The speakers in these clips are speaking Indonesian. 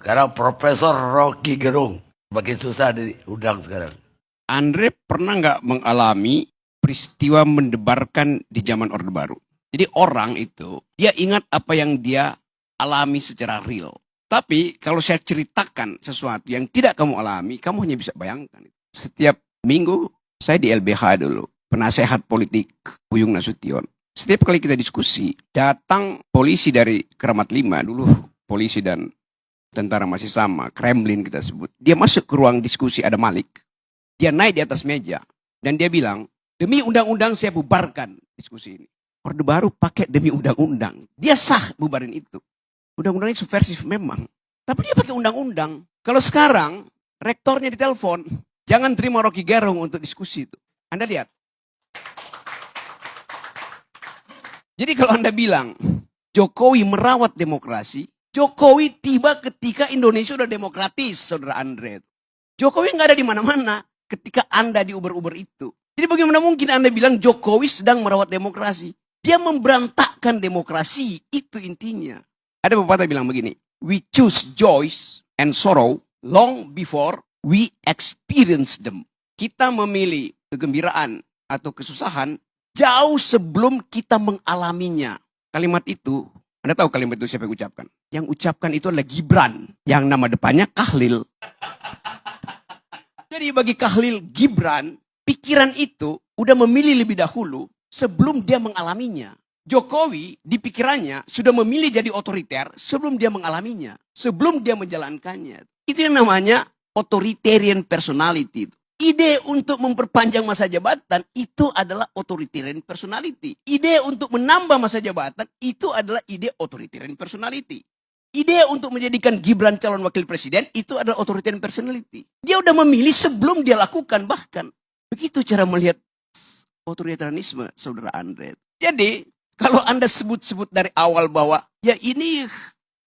Sekarang Profesor Rocky Gerung. Makin susah diundang sekarang. Andre pernah nggak mengalami peristiwa mendebarkan di zaman Orde Baru? Jadi orang itu, dia ingat apa yang dia alami secara real. Tapi kalau saya ceritakan sesuatu yang tidak kamu alami, kamu hanya bisa bayangkan. Setiap minggu, saya di LBH dulu, penasehat politik Buyung Nasution. Setiap kali kita diskusi, datang polisi dari Kramat 5, dulu polisi dan tentara masih sama, Kremlin kita sebut. Dia masuk ke ruang diskusi, ada Malik. Dia naik di atas meja, dan dia bilang, demi undang-undang saya bubarkan diskusi ini. Orde Baru pakai demi undang-undang. Dia sah bubarin itu. Undang-undangnya subversif memang. Tapi dia pakai undang-undang. Kalau sekarang, rektornya ditelepon, jangan terima Rocky Gerung untuk diskusi itu. Anda lihat. Jadi kalau Anda bilang, Jokowi merawat demokrasi, Jokowi tiba ketika Indonesia udah demokratis, Saudara Andre. Jokowi nggak ada di mana-mana ketika Anda di Uber-Uber itu. Jadi bagaimana mungkin Anda bilang Jokowi sedang merawat demokrasi? Dia memberantakkan demokrasi, itu intinya. Ada pepatah bilang begini, we choose joys and sorrow long before we experience them. Kita memilih kegembiraan atau kesusahan jauh sebelum kita mengalaminya. Kalimat itu, Anda tahu kalimat itu siapa yang ucapkan? Yang ucapkan itu adalah Gibran, yang nama depannya Kahlil. Jadi bagi Kahlil Gibran, pikiran itu udah memilih lebih dahulu sebelum dia mengalaminya. Jokowi di pikirannya sudah memilih jadi otoriter sebelum dia mengalaminya. Sebelum dia menjalankannya. Itu yang namanya authoritarian personality. Ide untuk memperpanjang masa jabatan itu adalah authoritarian personality. Ide untuk menambah masa jabatan itu adalah ide authoritarian personality. Ide untuk menjadikan Gibran calon wakil presiden itu adalah authoritarian personality. Dia udah memilih sebelum dia lakukan bahkan. Begitu cara melihat otoritarianisme, Saudara Andre. Jadi, kalau Anda sebut-sebut dari awal bahwa, ya ini,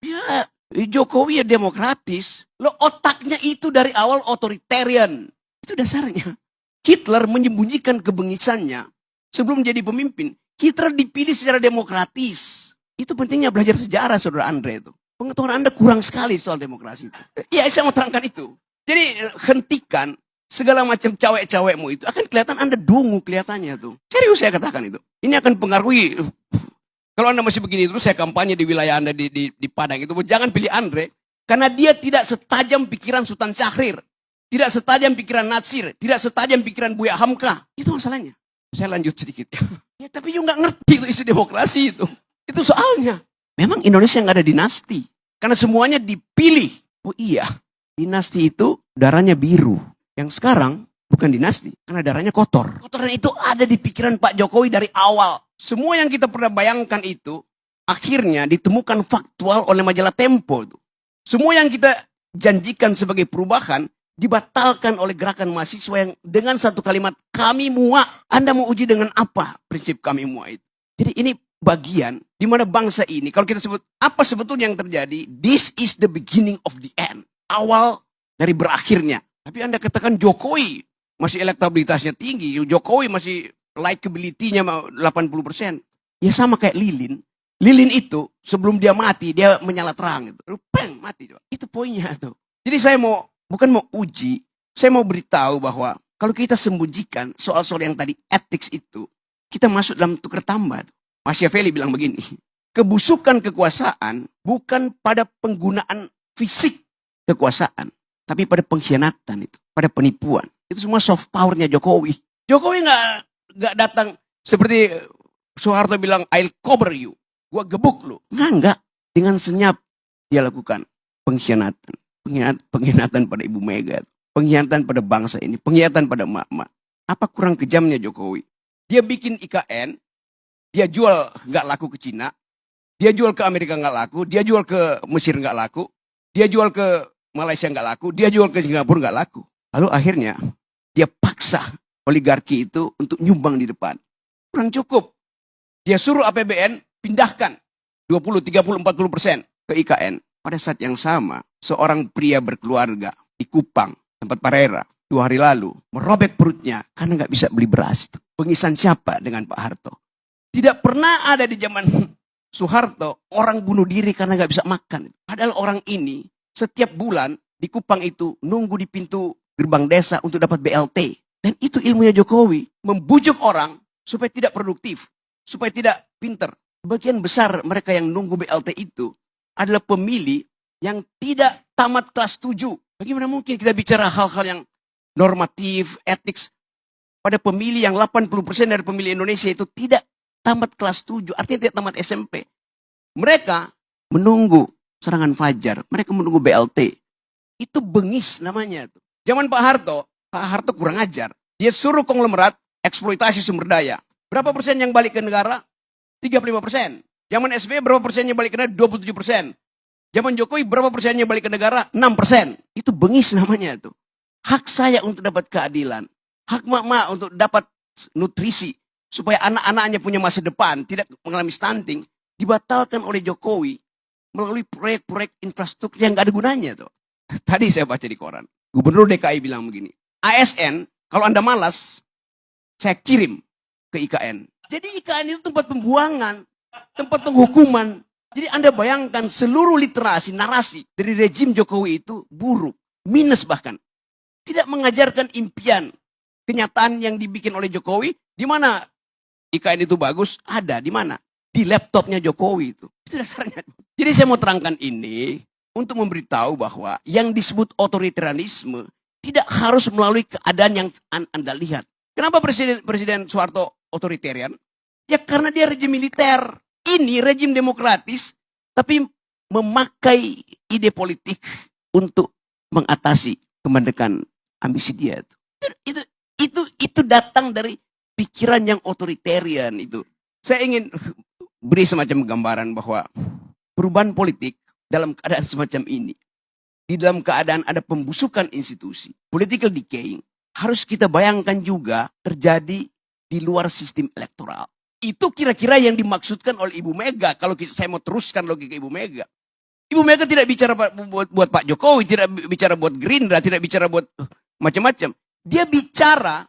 ya Jokowi ya demokratis. Loh otaknya itu dari awal otoritarian. Itu dasarnya. Hitler menyembunyikan kebengisannya sebelum jadi pemimpin. Hitler dipilih secara demokratis. Itu pentingnya belajar sejarah, Saudara Andre itu. Pengetahuan Anda kurang sekali soal demokrasi itu. Ya, saya mau terangkan itu. Jadi, hentikan segala macam cawek-cawekmu itu. Akan kelihatan Anda dungu kelihatannya tuh. Serius saya katakan itu. Ini akan pengaruhi. Kalau Anda masih begini terus, saya kampanye di wilayah Anda di Padang itu. Jangan pilih Andre. Karena dia tidak setajam pikiran Sultan Syahrir. Tidak setajam pikiran Natsir. Tidak setajam pikiran Buya Hamka. Itu masalahnya. Saya lanjut sedikit. Ya, tapi you nggak ngerti itu isi demokrasi itu. Itu soalnya. Memang Indonesia nggak ada dinasti. Karena semuanya dipilih. Oh iya, dinasti itu darahnya biru. Yang sekarang bukan dinasti. Karena darahnya kotor. Kotoran itu ada di pikiran Pak Jokowi dari awal. Semua yang kita pernah bayangkan itu akhirnya ditemukan faktual oleh majalah Tempo. Semua yang kita janjikan sebagai perubahan dibatalkan oleh gerakan mahasiswa yang dengan satu kalimat, kami muak. Anda mau uji dengan apa prinsip kami muak itu? Jadi ini bagian di mana bangsa ini, kalau kita sebut apa sebetulnya yang terjadi, this is the beginning of the end. Awal dari berakhirnya. Tapi Anda katakan Jokowi masih elektabilitasnya tinggi, Jokowi masih likability-nya 80%. Ya sama kayak Lilin. Lilin itu sebelum dia mati, dia menyala terang. Peng, mati. Itu poinnya tuh. Jadi saya bukan mau uji, saya mau beritahu bahwa kalau kita sembunyikan soal-soal yang tadi ethics itu, kita masuk dalam tukar tambah. Machiavelli bilang begini, kebusukan kekuasaan bukan pada penggunaan fisik kekuasaan, tapi pada pengkhianatan itu, pada penipuan. Itu semua soft powernya Jokowi. Jokowi nggak datang seperti Soeharto bilang, I'll cover you, gua gebuk lu. Enggak. Dengan senyap dia lakukan pengkhianatan. Pengkhianatan pada Ibu Mega, pengkhianatan pada bangsa ini, pengkhianatan pada emak-emak. Apa kurang kejamnya Jokowi? Dia bikin IKN, dia jual nggak laku ke Cina, dia jual ke Amerika nggak laku, dia jual ke Mesir nggak laku, dia jual ke Malaysia nggak laku, dia jual ke Singapura nggak laku. Lalu akhirnya dia paksa oligarki itu untuk nyumbang di depan. Kurang cukup. Dia suruh APBN pindahkan 20, 30, 40% ke IKN. Pada saat yang sama, seorang pria berkeluarga di Kupang, tempat Parera, 2 hari lalu, merobek perutnya karena nggak bisa beli beras. Pengisan siapa dengan Pak Harto? Tidak pernah ada di zaman Soeharto orang bunuh diri karena nggak bisa makan. Padahal orang ini setiap bulan di Kupang itu nunggu di pintu gerbang desa untuk dapat BLT. Dan itu ilmunya Jokowi. Membujuk orang supaya tidak produktif, supaya tidak pinter. Bagian besar mereka yang nunggu BLT itu adalah pemilih yang tidak tamat kelas 7. Bagaimana mungkin kita bicara hal-hal yang normatif, etik, pada pemilih yang 80% dari pemilih Indonesia itu tidak tamat kelas 7, artinya tidak tamat SMP. Mereka menunggu serangan fajar, mereka menunggu BLT. Itu bengis namanya. Zaman Pak Harto kurang ajar. Dia suruh konglomerat eksploitasi sumber daya. Berapa persen yang balik ke negara? 35%. Zaman SBY berapa persennya balik ke negara? 27%. Zaman Jokowi berapa persennya balik ke negara? 6%. Itu bengis namanya tuh. Hak saya untuk dapat keadilan. Hak mak-mak untuk dapat nutrisi. Supaya anak-anaknya punya masa depan. Tidak mengalami stunting. Dibatalkan oleh Jokowi. Melalui proyek-proyek infrastruktur yang gak ada gunanya tuh. Tadi saya baca di koran. Gubernur DKI bilang begini. ASN, kalau Anda malas, saya kirim ke IKN. Jadi IKN itu tempat pembuangan. Tempat penghukuman. Jadi Anda bayangkan seluruh literasi, narasi dari rejim Jokowi itu buruk. Minus bahkan. Tidak mengajarkan impian. Kenyataan yang dibikin oleh Jokowi. Di mana IKN itu bagus? Ada. Di mana? Di laptopnya Jokowi itu. Itu dasarnya. Jadi saya mau terangkan ini untuk memberitahu bahwa yang disebut otoritarianisme tidak harus melalui keadaan yang Anda lihat. Kenapa Presiden Soeharto otoritarian? Ya karena dia rejim militer. Ini rejim demokratis, tapi memakai ide politik untuk mengatasi kemandekan ambisi dia. Itu datang dari pikiran yang otoritarian itu. Saya ingin beri semacam gambaran bahwa perubahan politik dalam keadaan semacam ini, di dalam keadaan ada pembusukan institusi, political decaying, harus kita bayangkan juga terjadi di luar sistem elektoral. Itu kira-kira yang dimaksudkan oleh Ibu Mega. Kalau saya mau teruskan logika Ibu Mega. Ibu Mega tidak bicara buat Pak Jokowi, tidak bicara buat Gerindra, tidak bicara buat macam-macam. Dia bicara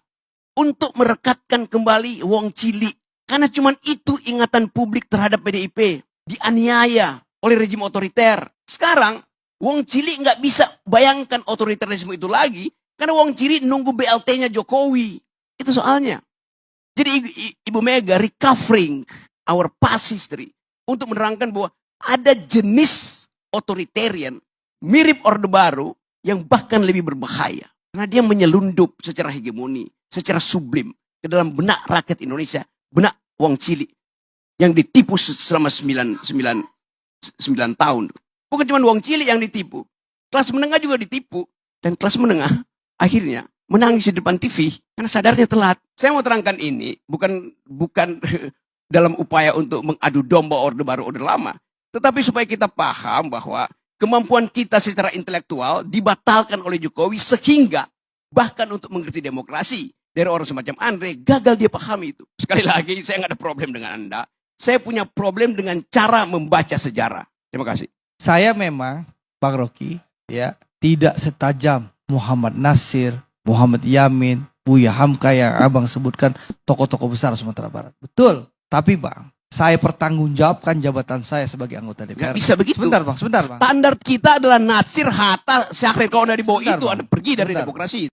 untuk merekatkan kembali Wong Cilik. Karena cuma itu ingatan publik terhadap PDIP. Dianiaya oleh rejim otoriter. Sekarang, Wong Cilik nggak bisa bayangkan otoritarisme itu lagi. Karena Wong Cilik nunggu BLT-nya Jokowi. Itu soalnya. Jadi Ibu Mega recovering our past history untuk menerangkan bahwa ada jenis otoritarian mirip Orde Baru yang bahkan lebih berbahaya. Karena dia menyelundup secara hegemoni, secara sublim ke dalam benak rakyat Indonesia, benak Wong Cilik yang ditipu selama 9 tahun. Bukan cuma Wong Cilik yang ditipu, kelas menengah juga ditipu dan kelas menengah akhirnya menangis di depan TV karena sadarnya telat. Saya mau terangkan ini bukan dalam upaya untuk mengadu domba Orde Baru Orde Lama, tetapi supaya kita paham bahwa kemampuan kita secara intelektual dibatalkan oleh Jokowi sehingga bahkan untuk mengerti demokrasi dari orang semacam Andre gagal dia pahami itu. Sekali lagi saya nggak ada problem dengan Anda. Saya punya problem dengan cara membaca sejarah. Terima kasih. Saya memang Bang Rocky ya tidak setajam Muhammad Nasir, Muhammad Yamin, Buya Hamka yang abang sebutkan tokoh-tokoh besar Sumatera Barat. Betul. Tapi bang, saya pertanggungjawabkan jabatan saya sebagai anggota DPR. Gak bisa begitu. Sebentar bang. Standar kita adalah Nasir, Hatta, Syahrir. Kalau dari bawah itu Bang. Anda pergi dari Sebentar. demokrasi.